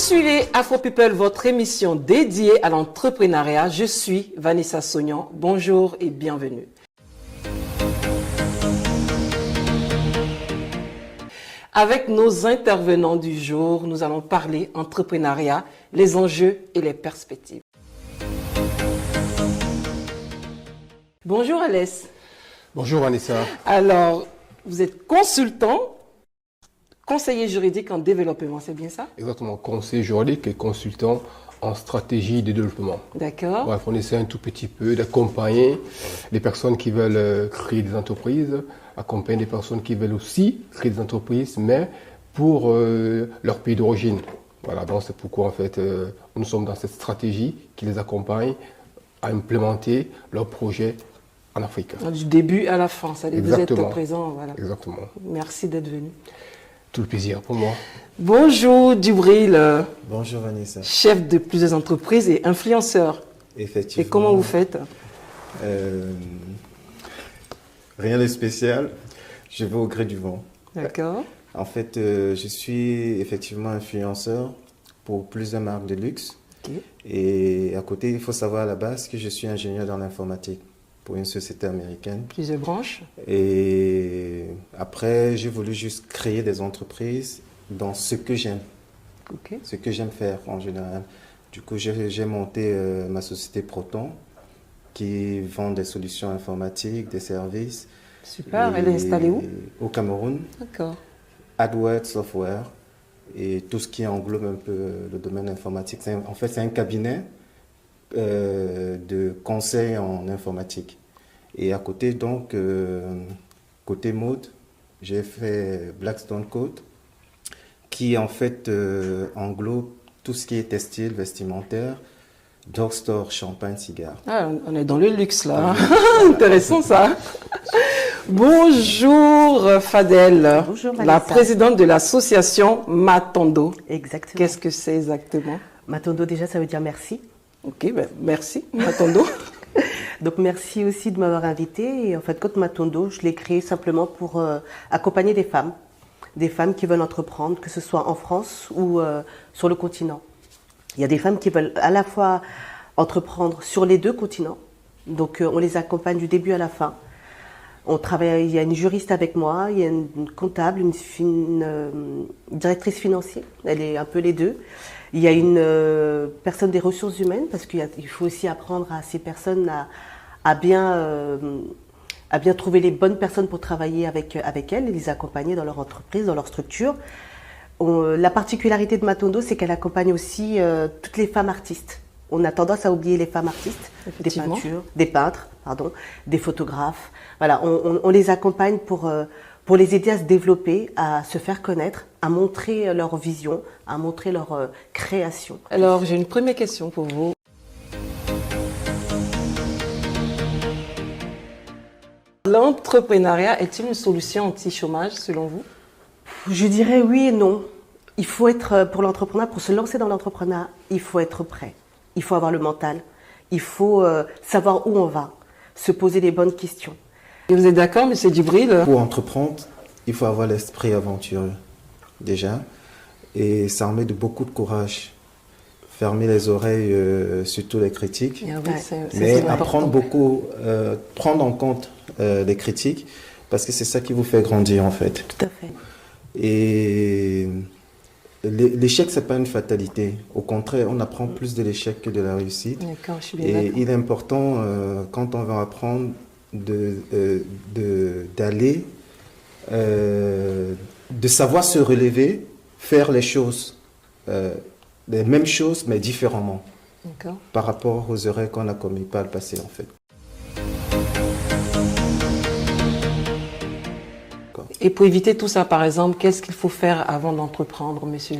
suivez Afro People, votre émission dédiée à l'entrepreneuriat. Je suis Vanessa Sognan. Bonjour et bienvenue. Avec nos intervenants du jour, nous allons parler entrepreneuriat, les enjeux et les perspectives. Bonjour Alès. Bonjour Vanessa. Alors, vous êtes consultant, conseiller juridique en développement, c'est bien ça? Exactement, conseiller juridique et consultant en stratégie de développement. D'accord. Bref, on essaie un tout petit peu d'accompagner les personnes qui veulent créer des entreprises, accompagner des personnes qui veulent aussi créer des entreprises, mais pour leur pays d'origine. Voilà, donc c'est pourquoi en fait nous sommes dans cette stratégie qui les accompagne à implémenter leurs projets en Afrique. Du début à la fin, ça veut dire que vous êtes présent. Voilà. Exactement. Merci d'être venu. Tout le plaisir pour moi. Bonjour Djibril. Bonjour Vanessa. Chef de plusieurs entreprises et influenceur. Effectivement. Et comment vous faites? Rien de spécial. Je vais au gré du vent. D'accord. En fait, je suis effectivement influenceur pour plusieurs marques de luxe. Okay. Et à côté, il faut savoir à la base que je suis ingénieur dans l'informatique pour une société américaine. Plusieurs branches. Et après, j'ai voulu juste créer des entreprises dans ce que j'aime. Okay. Ce que j'aime faire en général. Du coup, j'ai monté ma société Proton qui vend des solutions informatiques, des services. Super. Elle est installée où? Au Cameroun. D'accord. AdWords Software et tout ce qui englobe un peu le domaine informatique. En fait, c'est un cabinet de conseil en informatique. Et à côté, donc, côté mode, j'ai fait Blackstone Code, qui en fait englobe tout ce qui est textile, vestimentaire, drugstore, champagne, cigare. Ah, on est dans le luxe là. Intéressant ça. Bonjour Fadel. Bonjour la Vanessa. Présidente de l'association Matondo. Exactement. Qu'est-ce que c'est exactement? Matondo, déjà, ça veut dire merci. Ok, ben merci Matondo. Donc, merci aussi de m'avoir invité. Et en fait, Côte Matondo, je l'ai créé simplement pour accompagner des femmes qui veulent entreprendre, que ce soit en France ou sur le continent. Il y a des femmes qui veulent à la fois entreprendre sur les deux continents. Donc, on les accompagne du début à la fin. On travaille, il y a une juriste avec moi, il y a une comptable, une directrice financière, elle est un peu les deux. Il y a une personne des ressources humaines, parce qu'il faut aussi apprendre à ces personnes à bien trouver les bonnes personnes pour travailler avec elles et les accompagner dans leur entreprise, dans leur structure. La particularité de Matondo, c'est qu'elle accompagne aussi toutes les femmes artistes. On a tendance à oublier les femmes artistes, des peintres, des photographes. Voilà, on les accompagne pour les aider à se développer, à se faire connaître, à montrer leur vision, à montrer leur création. Alors, j'ai une première question pour vous. L'entrepreneuriat est-il une solution anti-chômage selon vous? Je dirais oui et non. Il faut être, pour l'entrepreneur, pour se lancer dans l'entrepreneuriat, il faut être prêt. Il faut avoir le mental. Il faut savoir où on va, se poser les bonnes questions. Et vous êtes d'accord, M. Djibril? Pour entreprendre, il faut avoir l'esprit aventureux, déjà. Et s'armer de beaucoup de courage. Fermer les oreilles sur tous les critiques. Ah oui, mais apprendre beaucoup, prendre en compte les critiques, parce que c'est ça qui vous fait grandir, en fait. Tout à fait. Et l'échec, ce n'est pas une fatalité. Au contraire, on apprend plus de l'échec que de la réussite. D'accord, je suis bien Et d'accord. il est important, quand on va apprendre, d'aller, de savoir se relever, faire les choses, les mêmes choses, mais différemment. D'accord. Par rapport aux erreurs qu'on a commises par le passé, en fait. Et pour éviter tout ça, par exemple, qu'est-ce qu'il faut faire avant d'entreprendre, monsieur?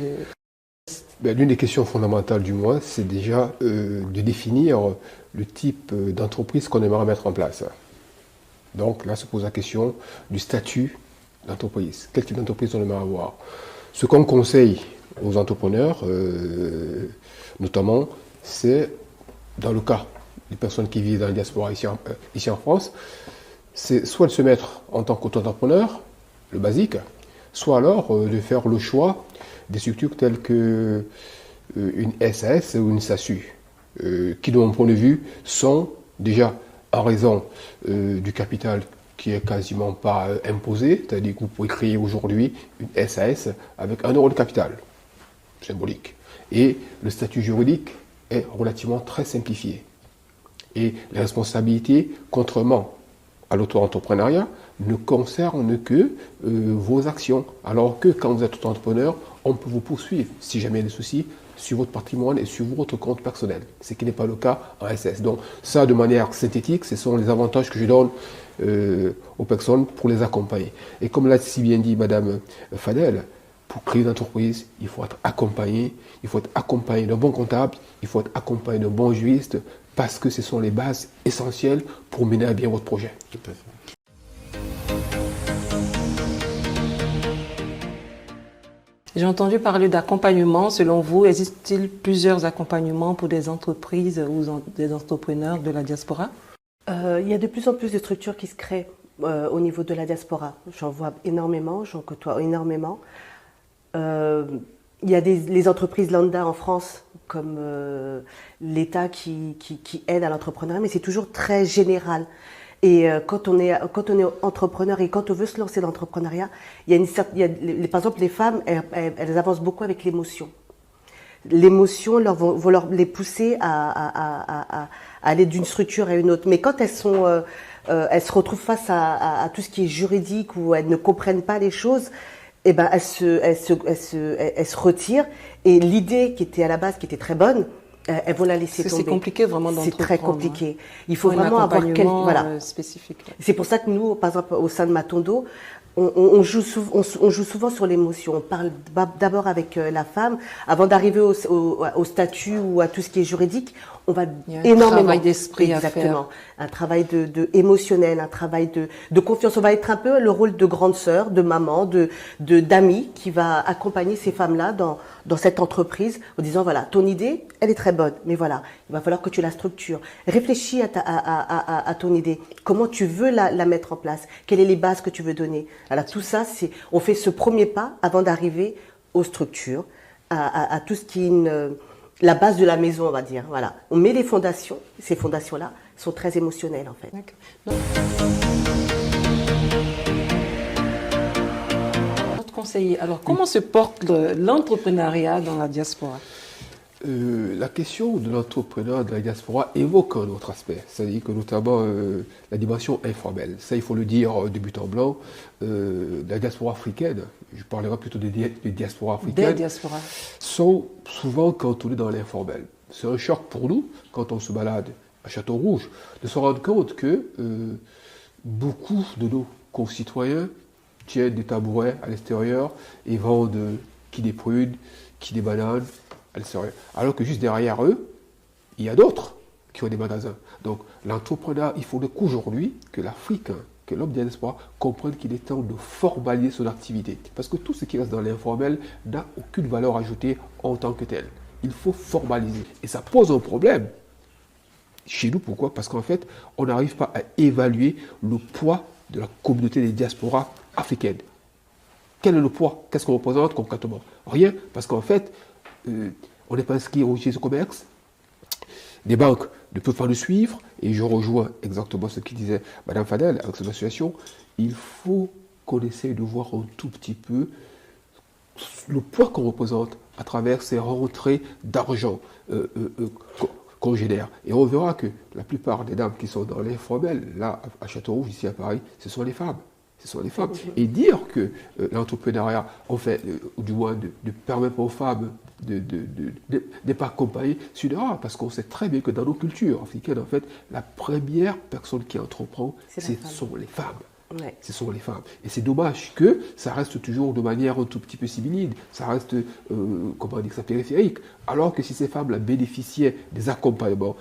L'une des questions fondamentales du moins, c'est déjà de définir le type d'entreprise qu'on aimerait mettre en place. Donc là se pose la question du statut d'entreprise. Quel type d'entreprise on aimerait avoir? Ce qu'on conseille aux entrepreneurs, notamment, c'est, dans le cas des personnes qui vivent dans la diaspora ici en France, c'est soit de se mettre en tant qu'auto-entrepreneur, le basique, soit alors de faire le choix des structures telles que une SAS ou une SASU, qui de mon point de vue sont déjà en raison du capital qui est quasiment pas imposé, c'est-à-dire que vous pouvez créer aujourd'hui une SAS avec 1 euro de capital, symbolique. Et le statut juridique est relativement très simplifié. Et les responsabilités, contrairement à l'auto-entrepreneuriat, ne concernent que vos actions. Alors que quand vous êtes auto-entrepreneur, on peut vous poursuivre, si jamais il y a des soucis, sur votre patrimoine et sur votre compte personnel, ce qui n'est pas le cas en SS. Donc ça, de manière synthétique, ce sont les avantages que je donne aux personnes pour les accompagner. Et comme l'a si bien dit Madame Fadel, pour créer une entreprise, il faut être accompagné d'un bon comptable, il faut être accompagné d'un bon juriste, parce que ce sont les bases essentielles pour mener à bien votre projet. Tout à fait. J'ai entendu parler d'accompagnement. Selon vous, existe-t-il plusieurs accompagnements pour des entreprises ou des entrepreneurs de la diaspora? Il y a de plus en plus de structures qui se créent au niveau de la diaspora. J'en vois énormément, j'en côtoie énormément. Il y a les entreprises lambda en France, comme l'État qui aide à l'entrepreneuriat, mais c'est toujours très général. Et quand on est entrepreneur et quand on veut se lancer dans l'entrepreneuriat, par exemple, les femmes, elles avancent beaucoup avec l'émotion. L'émotion vont leur les pousser à aller d'une structure à une autre. Mais quand elles se retrouvent face à tout ce qui est juridique ou elles ne comprennent pas les choses, eh ben elles se retirent. Et l'idée qui était à la base, qui était très bonne, elles vont la laisser tomber. C'est compliqué vraiment d'entreprendre. C'est très compliqué. Il faut vraiment avoir spécifique. C'est pour ça que nous, par exemple, au sein de Matondo, on joue souvent sur l'émotion. On parle d'abord avec la femme, avant d'arriver au statut ou à tout ce qui est juridique. On va énormément. Un travail d'esprit à faire. Un travail de émotionnel, un travail de confiance. On va être un peu le rôle de grande sœur, de maman, d'amie qui va accompagner ces femmes-là dans cette entreprise en disant voilà, ton idée, elle est très bonne, mais voilà, il va falloir que tu la structures. Réfléchis à ton idée. Comment tu veux la mettre en place? Quelles sont les bases que tu veux donner? Alors tout ça, on fait ce premier pas avant d'arriver aux structures, à tout ce qui est la base de la maison, on va dire. Voilà. On met les fondations. Ces fondations-là sont très émotionnelles, en fait. Notre conseiller, alors comment se porte l'entrepreneuriat dans la diaspora? La question de l'entrepreneur de la diaspora évoque un autre aspect, c'est-à-dire que notamment la dimension informelle. Ça, il faut le dire de but en blanc. La diaspora africaine, je parlerai plutôt des diasporas africaines, Des diasporas sont souvent cantonnés dans l'informel. C'est un choc pour nous, quand on se balade à Château-Rouge, de se rendre compte que beaucoup de nos concitoyens tiennent des tabourets à l'extérieur et vendent qui des prunes, qui des bananes, à l'extérieur. Alors que juste derrière eux, il y a d'autres qui ont des magasins. Donc l'entrepreneur, il faut qu'aujourd'hui que l'Africain, que l'homme de la diaspora comprenne qu'il est temps de formaliser son activité. Parce que tout ce qui reste dans l'informel n'a aucune valeur ajoutée en tant que tel. Il faut formaliser. Et ça pose un problème chez nous. Pourquoi? Parce qu'en fait, on n'arrive pas à évaluer le poids de la communauté des diasporas africaines. Quel est le poids? Qu'est-ce qu'on représente concrètement? Rien. Parce qu'en fait, on n'est pas inscrit au registre de commerce. Les banques ne peuvent pas le suivre. Et je rejoins exactement ce que disait Mme Fadel avec cette association. Il faut qu'on essaye de voir un tout petit peu le poids qu'on représente à travers ces rentrées d'argent qu'on génère. Et on verra que la plupart des dames qui sont dans l'informel, là, à Château-Rouge, ici à Paris, ce sont les femmes. Ce sont les femmes. Et dire que l'entrepreneuriat, en fait, ou du moins de permettre aux femmes de pas accompagner, c'est une erreur, parce qu'on sait très bien que dans nos cultures africaines, en fait, la première personne qui entreprend, ce sont les femmes. Ouais. Ce sont les femmes. Et c'est dommage que ça reste toujours de manière un tout petit peu sibyllide, ça reste, comment dire ça, périphérique, alors que si ces femmes-là bénéficiaient des accompagnements,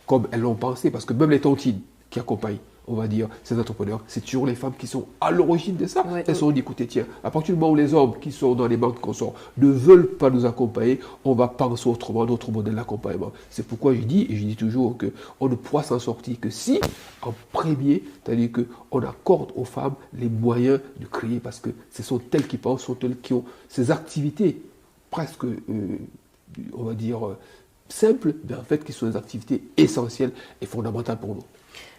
comme elles l'ont pensé, parce que même les tontines qui accompagnent, on va dire, ces entrepreneurs, c'est toujours les femmes qui sont à l'origine de ça. Ouais. Elles se sont dit, écoutez, tiens, à partir du moment où les hommes qui sont dans les banques consorts ne veulent pas nous accompagner, on va penser autrement, d'autres modèles d'accompagnement. C'est pourquoi je dis, et je dis toujours, qu'on ne pourra s'en sortir que si, en premier, c'est-à-dire qu'on accorde aux femmes les moyens de créer, parce que ce sont elles qui pensent, sont elles qui ont ces activités presque on va dire, simples, mais en fait qui sont des activités essentielles et fondamentales pour nous.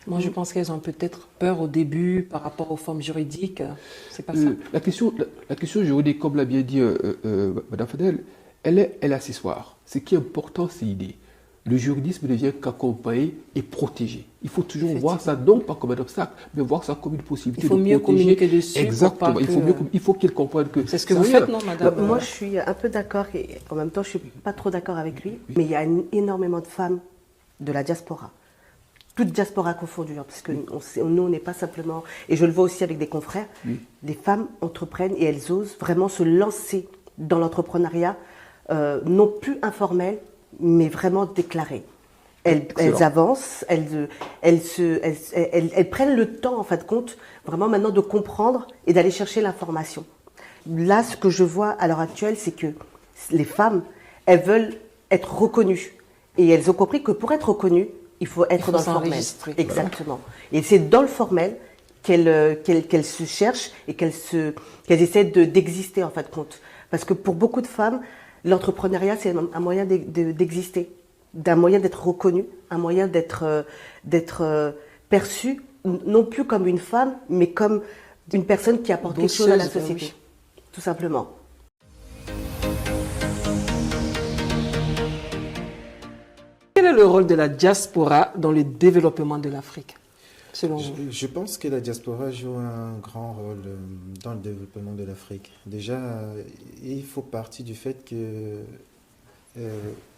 Moi, je pense qu'elles ont peut-être peur au début par rapport aux formes juridiques. C'est pas ça. La question juridique, comme l'a bien dit Mme Fadel, elle est accessoire. Ce qui est important, c'est l'idée. Le juridisme ne vient qu'accompagner et protéger. Il faut toujours voir ça non pas comme un obstacle, mais voir ça comme une possibilité de protéger. Il faut mieux communiquer dessus. Exactement. Il faut qu'ils comprennent que c'est ce que vous faites, non, madame? Moi, je suis un peu d'accord et en même temps, je suis pas trop d'accord avec lui. Mais il y a énormément de femmes de la diaspora. Toute diaspora confondue, hein, parce que nous, on n'est pas simplement, et je le vois aussi avec des confrères, des femmes entreprennent et elles osent vraiment se lancer dans l'entrepreneuriat, non plus informel, mais vraiment déclaré. Elles avancent, elles prennent le temps, en fin de compte, vraiment maintenant de comprendre et d'aller chercher l'information. Là, ce que je vois à l'heure actuelle, c'est que les femmes, elles veulent être reconnues. Et elles ont compris que pour être reconnues, il faut être dans le formel. Exactement. Et c'est dans le formel qu'elles se cherchent et qu'elles essaient d'exister en fin de compte. Parce que pour beaucoup de femmes, l'entrepreneuriat, c'est un moyen d'exister, d'un moyen d'être reconnu, un moyen d'être perçu, non plus comme une femme, mais comme une personne qui apporte quelque chose à la société. Tout simplement. Quel est le rôle de la diaspora dans le développement de l'Afrique, selon vous? Je pense que la diaspora joue un grand rôle dans le développement de l'Afrique. Déjà, il faut partir du fait que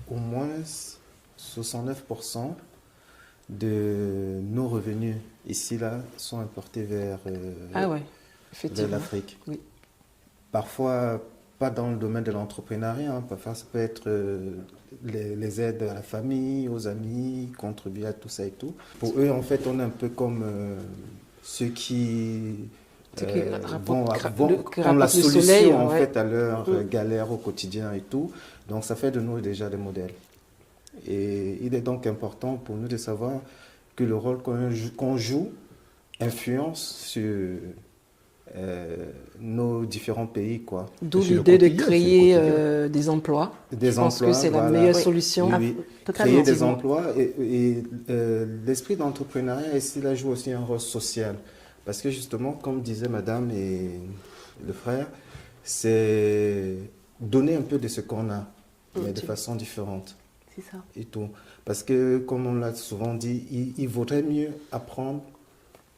au moins 69% de nos revenus ici là sont importés vers l'Afrique. Oui. Parfois, pas dans le domaine de l'entrepreneuriat, hein. Parfois ça peut être les aides à la famille, aux amis, contribuer à tout ça et tout. Pour eux, en fait, on est un peu comme ceux qui vont la solution soleil, en fait, à leur galère au quotidien et tout. Donc ça fait de nous déjà des modèles. Et il est donc important pour nous de savoir que le rôle qu'on joue influence sur nos différents pays, quoi. D'où l'idée de créer des emplois. Je pense que c'est la meilleure solution. Oui. Créer des emplois et l'esprit d'entrepreneuriat ici là joue aussi un rôle social. Parce que justement, comme disait madame et le frère, c'est donner un peu de ce qu'on a, mais de façon différente. C'est ça. Et tout. Parce que, comme on l'a souvent dit, il vaudrait mieux apprendre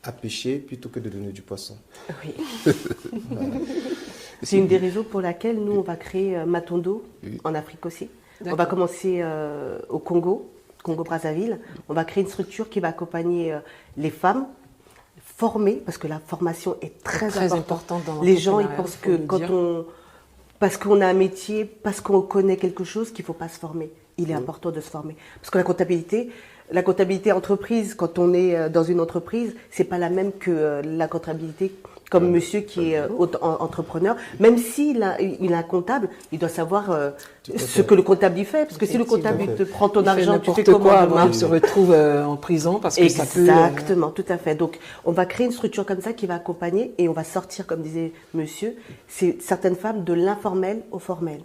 à pêcher plutôt que de donner du poisson. Oui. Voilà. C'est une des raisons pour laquelle nous, on va créer Matondo en Afrique aussi. On va commencer au Congo-Brazzaville. On va créer une structure qui va accompagner les femmes formées, parce que la formation est très importante dans les gens, ils pensent que parce qu'on a un métier, parce qu'on connaît quelque chose, qu'il ne faut pas se former. Il est important de se former. Parce que la comptabilité entreprise, quand on est dans une entreprise, c'est pas la même que la comptabilité comme monsieur qui est entrepreneur. Même s'il a un comptable, il doit savoir ce que le comptable y fait. Parce que si le comptable te prend ton argent, tu fais comment? Il se retrouve en prison parce que Exactement, tout à fait. Donc, on va créer une structure comme ça qui va accompagner et on va sortir, comme disait monsieur, certaines femmes de l'informel au formel.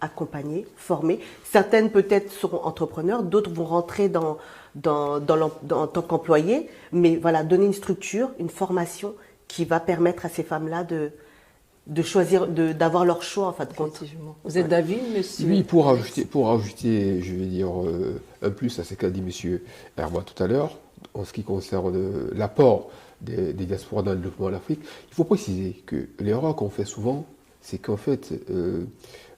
Accompagner, former. Certaines peut-être seront entrepreneurs, d'autres vont rentrer en tant qu'employés, mais voilà, donner une structure, une formation qui va permettre à ces femmes-là de choisir, d'avoir leur choix en fin de compte. Vous êtes d'avis, monsieur? Oui, pour ajouter, je vais dire, un plus à ce qu'a dit monsieur Herman tout à l'heure, en ce qui concerne l'apport des diasporas dans le développement de l'Afrique, il faut préciser que l'erreur qu'on fait souvent, c'est qu'en fait,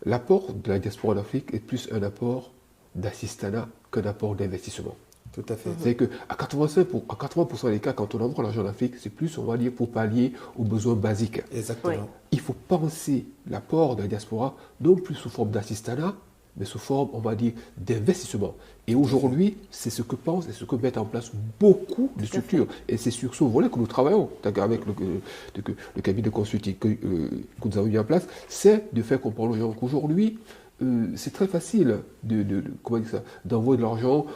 l'apport de la diaspora d'Afrique est plus un apport d'assistanat qu'un apport d'investissement. Tout à fait. C'est-à-dire qu'à 80% des cas, quand on envoie l'argent en Afrique, c'est plus, on va dire, pour pallier aux besoins basiques. Exactement. Oui. Il faut penser l'apport de la diaspora non plus sous forme d'assistanat, mais sous forme, on va dire, d'investissement. Et aujourd'hui, c'est ce que pensent et ce que mettent en place beaucoup de structures. Et c'est sur ce volet que nous travaillons, avec le cabinet de consulting que nous avons mis en place, c'est de faire comprendre aux gens qu'aujourd'hui, c'est très facile d'envoyer de l'argent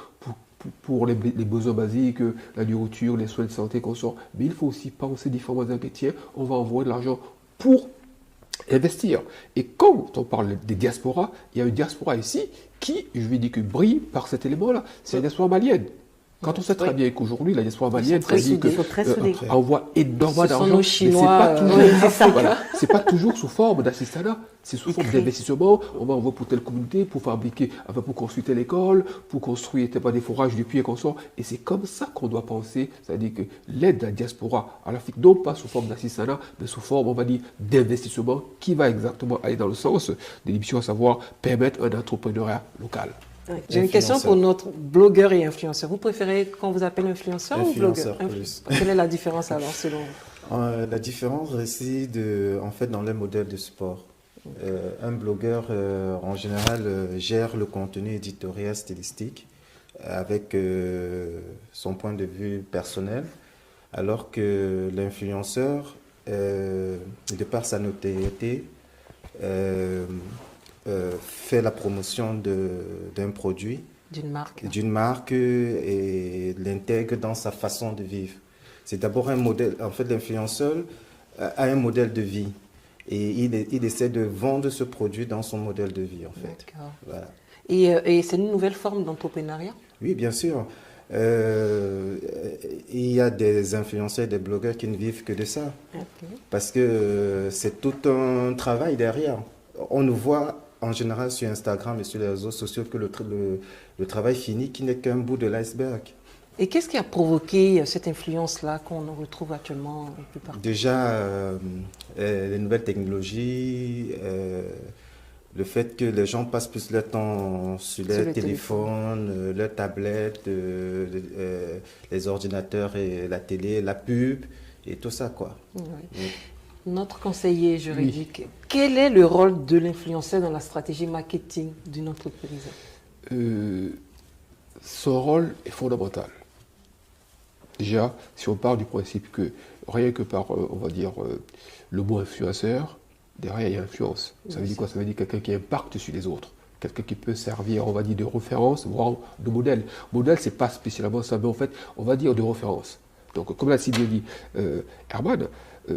pour les besoins basiques, la nourriture, les soins de santé qu'on sort. Mais il faut aussi penser différemment. Tiens, on va envoyer de l'argent pour investir. Et quand on parle des diasporas, il y a une diaspora ici qui, je vais dire que brille par cet élément-là. C'est la diaspora malienne. Quand on sait très bien qu'aujourd'hui, la diaspora malienne, envoie énormément d'argent, mais c'est pas toujours sous forme d'assistanat, c'est sous forme d'investissement. On va envoyer pour telle communauté, pour fabriquer, pour construire telle école, pour construire des forages de puits et consorts. Et c'est comme ça qu'on doit penser, c'est-à-dire que l'aide à la diaspora à l'Afrique, non pas sous forme d'assistanat, mais sous forme, on va dire, d'investissement qui va exactement aller dans le sens de l'émission, à savoir permettre un entrepreneuriat local. J'ai une question pour notre blogueur et influenceur. Vous préférez qu'on vous appelle influenceur ou blogueur? Plus. Quelle est la différence alors selon vous? La différence réside en fait dans le modèle de support. Un blogueur en général gère le contenu éditorial stylistique avec son point de vue personnel, alors que l'influenceur, de par sa notoriété, fait la promotion d'un produit, d'une marque et l'intègre dans sa façon de vivre. C'est d'abord un modèle, en fait l'influenceur a un modèle de vie et il essaie de vendre ce produit dans son modèle de vie en fait. Voilà. Et c'est une nouvelle forme d'entrepreneuriat? Oui, bien sûr. Il y a des influenceurs, des blogueurs qui ne vivent que de ça. Parce que c'est tout un travail derrière. On nous voit en général sur Instagram et sur les réseaux sociaux que le travail fini qui n'est qu'un bout de l'iceberg. Et qu'est-ce qui a provoqué cette influence-là qu'on retrouve actuellement un peu partout? Déjà, les nouvelles technologies, le fait que les gens passent plus leur temps sur leur téléphone, leur tablette, les ordinateurs et la télé, la pub et tout ça, quoi. Oui. Notre conseiller juridique, quel est le rôle de l'influenceur dans la stratégie marketing d'une entreprise? Son rôle est fondamental. Déjà, si on part du principe que rien que par, on va dire, le mot influenceur, derrière il y a influence. Ça veut dire quoi? Ça veut dire quelqu'un qui impacte sur les autres. Quelqu'un qui peut servir, on va dire, de référence, voire de modèle. Modèle, c'est pas spécialement ça, mais en fait, on va dire de référence. Donc, comme l'a si bien dit Herman,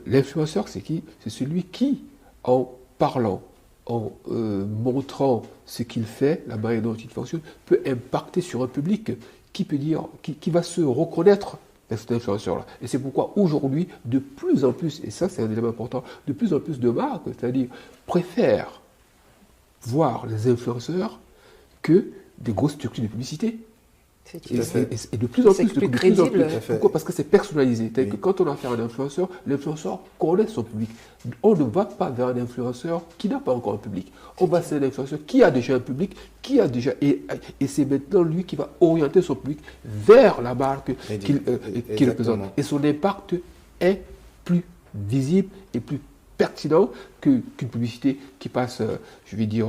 l'influenceur, c'est qui? C'est celui qui, en parlant, en montrant ce qu'il fait, la manière dont il fonctionne, peut impacter sur un public qui peut dire, qui va se reconnaître dans cet influenceur-là. Et c'est pourquoi aujourd'hui, de plus en plus, et ça c'est un élément important, de plus en plus de marques, c'est-à-dire préfèrent voir les influenceurs que des grosses structures de publicité. Et de plus en plus, plus crédible. Pourquoi? Parce que c'est personnalisé. C'est-à-dire que quand on a affaire à un influenceur, l'influenceur connaît son public. On ne va pas vers un influenceur qui n'a pas encore un public. On va vers un influenceur qui a déjà un public, et c'est maintenant lui qui va orienter son public vers la marque qu'il représente. Et son impact est plus visible et plus pertinent qu'une publicité qui passe, je vais dire,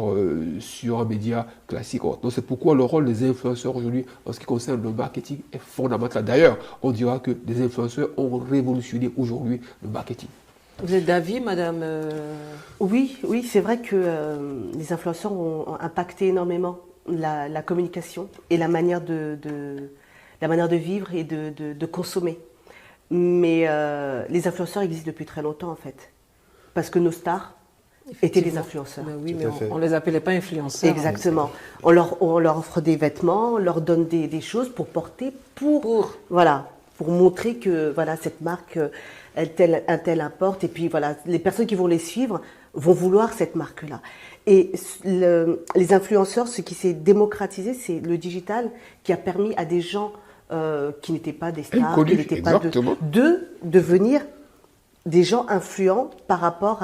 sur un média classique. Donc c'est pourquoi le rôle des influenceurs aujourd'hui, en ce qui concerne le marketing, est fondamental. D'ailleurs, on dira que les influenceurs ont révolutionné aujourd'hui le marketing. Vous êtes d'avis, madame Oui, c'est vrai que les influenceurs ont impacté énormément la communication et la manière de vivre et de consommer. Mais les influenceurs existent depuis très longtemps en fait. Parce que nos stars étaient des influenceurs. Ben oui, mais on ne les appelait pas influenceurs. Exactement. On leur offre des vêtements, on leur donne des choses pour porter, pour montrer que voilà, cette marque, un tel importe. Et puis voilà, les personnes qui vont les suivre vont vouloir cette marque-là. Et les influenceurs, ce qui s'est démocratisé, c'est le digital qui a permis à des gens qui n'étaient pas des stars, qui n'étaient pas de devenir des gens influents par rapport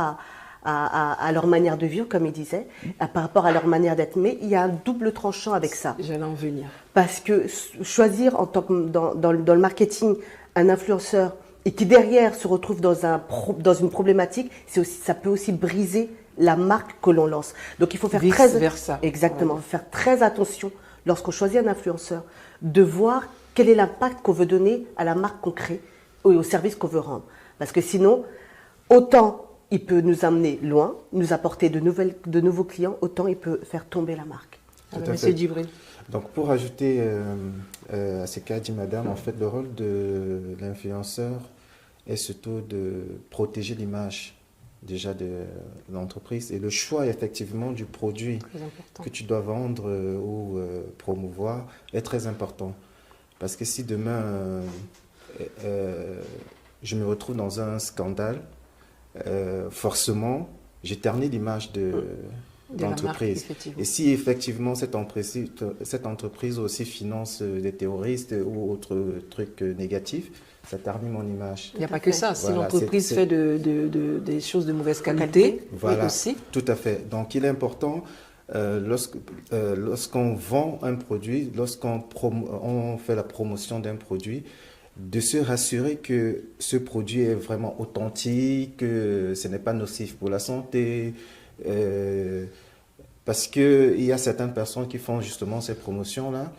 à leur manière de vivre, comme il disait, par rapport à leur manière d'être. Mais il y a un double tranchant avec ça. J'allais en venir. Parce que choisir en tant que dans le marketing un influenceur et qui derrière se retrouve dans une problématique, ça peut aussi briser la marque que l'on lance. Donc il faut faire faire très attention lorsqu'on choisit un influenceur, de voir quel est l'impact qu'on veut donner à la marque qu'on crée et au service qu'on veut rendre. Parce que sinon, autant il peut nous amener loin, nous apporter de nouveaux clients, autant il peut faire tomber la marque. Monsieur Djibril. Donc pour ajouter à ce qu'a dit madame, en fait, le rôle de l'influenceur est surtout de protéger l'image déjà de l'entreprise et le choix effectivement du produit que tu dois vendre ou promouvoir est très important. Parce que si demain je me retrouve dans un scandale, forcément j'ai terni l'image de l'entreprise. Et si effectivement cette entreprise aussi finance des terroristes ou autres trucs négatifs, ça ternit mon image. Il n'y a pas que ça. Si l'entreprise fait des choses de mauvaise qualité, voilà, oui aussi. Tout à fait. Donc il est important, lorsqu'on vend un produit, on fait la promotion d'un produit, de se rassurer que ce produit est vraiment authentique, que ce n'est pas nocif pour la santé. Parce qu'il y a certaines personnes qui font justement ces promotions-là,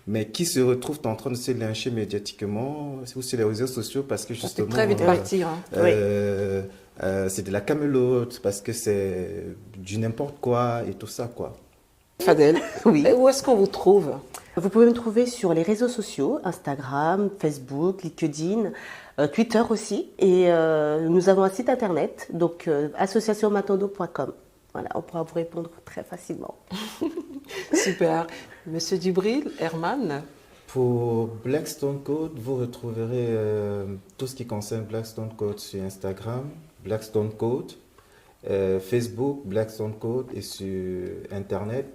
mais qui se retrouvent en train de se lyncher médiatiquement ou sur les réseaux sociaux parce que justement... très vite partir. C'est de la camelote, parce que c'est du n'importe quoi et tout ça, quoi. Fadel, oui. Où est-ce qu'on vous trouve? Vous pouvez me trouver sur les réseaux sociaux, Instagram, Facebook, LinkedIn, Twitter aussi. Et nous avons un site internet, donc associationmatondo.com. Voilà, on pourra vous répondre très facilement. Super. Monsieur Djibril, Herman? Pour Blackstone Code, vous retrouverez tout ce qui concerne Blackstone Code sur Instagram, Blackstone Code, Facebook, Blackstone Code et sur Internet,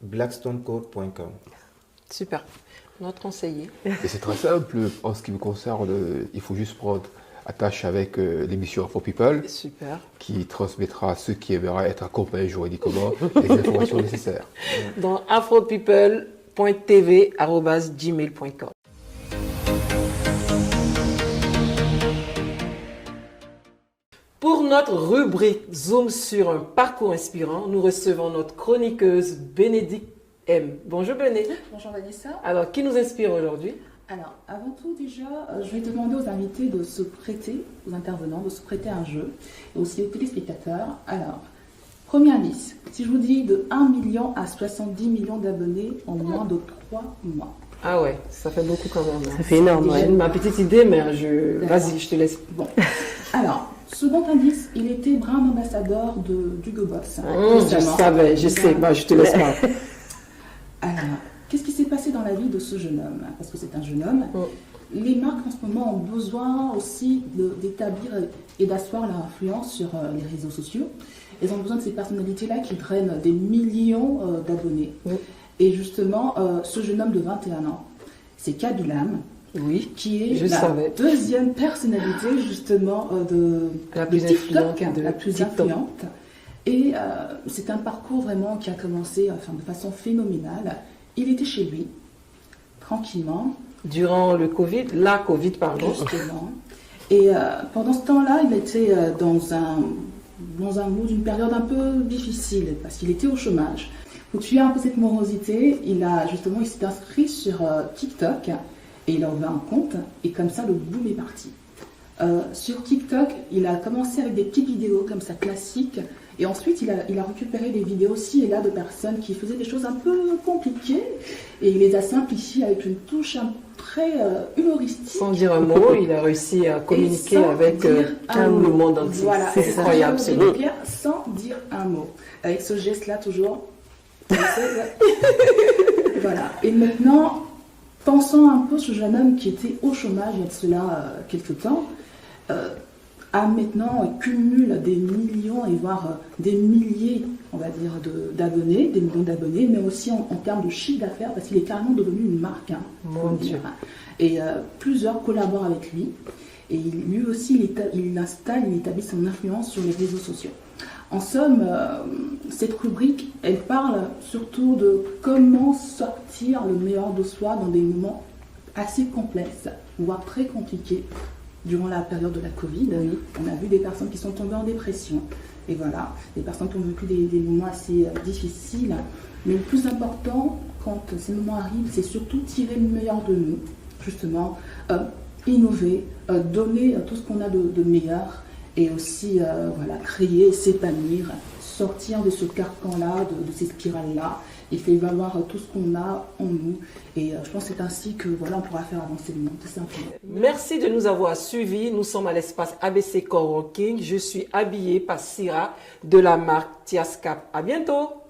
blackstonecode.com. Super. Notre conseiller. Et c'est très simple. En ce qui me concerne, il faut juste prendre attache avec l'émission Afro People. Super. Qui transmettra à ceux qui aimeraient être accompagnés juridiquement les informations nécessaires. Dans afropeople.tv@gmail.com. Pour notre rubrique Zoom sur un parcours inspirant, nous recevons notre chroniqueuse Bénédicte M. Bonjour Bénédicte. Bonjour Vanessa. Alors, qui nous inspire aujourd'hui? Alors, avant tout, déjà, je vais demander aux invités de se prêter, aux intervenants, de se prêter à un jeu, et aussi aux téléspectateurs. Alors, premier indice, si je vous dis de 1 million à 70 millions d'abonnés en moins de 3 mois. Ah ouais, ça fait beaucoup quand même. Ça fait énorme. J'ai ma petite idée, mais vas-y, je te laisse. Bon, alors, second indice, il était brand ambassadeur d'Hugo Boss. Je savais, je sais, je te laisse pas. Alors, qu'est-ce qui s'est passé dans la vie de ce jeune homme? Parce que c'est un jeune homme. Les marques en ce moment ont besoin aussi d'établir et d'asseoir leur influence sur les réseaux sociaux. Elles ont besoin de ces personnalités-là qui drainent des millions d'abonnés. Et justement, ce jeune homme de 21 ans, c'est Kabilam, qui est la deuxième personnalité justement de TikTok, la plus influente. Et c'est un parcours vraiment qui a commencé de façon phénoménale. Il était chez lui, tranquillement. Durant la Covid, pardon. Justement. Et pendant ce temps-là, il était dans un mood, une période un peu difficile, parce qu'il était au chômage. Pour tuer un peu cette morosité, il s'est inscrit sur TikTok, et il a ouvert un compte, et comme ça, le boom est parti. Sur TikTok, il a commencé avec des petites vidéos comme ça, classiques. Et ensuite, il a récupéré des vidéos ci et là de personnes qui faisaient des choses un peu compliquées et il les a simplifiées avec une touche très humoristique. Sans dire un mot, il a réussi à communiquer avec tout le monde entier. Voilà, c'est incroyable. Sans dire un mot. Avec ce geste-là, toujours. Voilà. Et maintenant, pensons un peu ce jeune homme qui était au chômage il y a de cela quelques temps. Maintenant cumule des millions et voire des milliers, on va dire, d'abonnés, des millions d'abonnés, mais aussi en termes de chiffre d'affaires, parce qu'il est carrément devenu une marque. Mon Dieu. Et plusieurs collaborent avec lui. Et lui aussi, il établit son influence sur les réseaux sociaux. En somme, cette rubrique, elle parle surtout de comment sortir le meilleur de soi dans des moments assez complexes, voire très compliqués. Durant la période de la Covid, on a vu des personnes qui sont tombées en dépression. Et voilà, des personnes qui ont vécu des moments assez difficiles. Mais le plus important, quand ces moments arrivent, c'est surtout tirer le meilleur de nous. Justement, innover, donner tout ce qu'on a de meilleur. Et aussi, créer, s'épanouir, sortir de ce carcan-là, de ces spirales-là. il fait valoir tout ce qu'on a en nous. Et je pense que c'est ainsi que voilà, on pourra faire avancer le monde, tout simplement. Merci de nous avoir suivis. Nous sommes à l'espace ABC Coworking. Je suis habillée par Syrah de la marque Tiascap. À bientôt.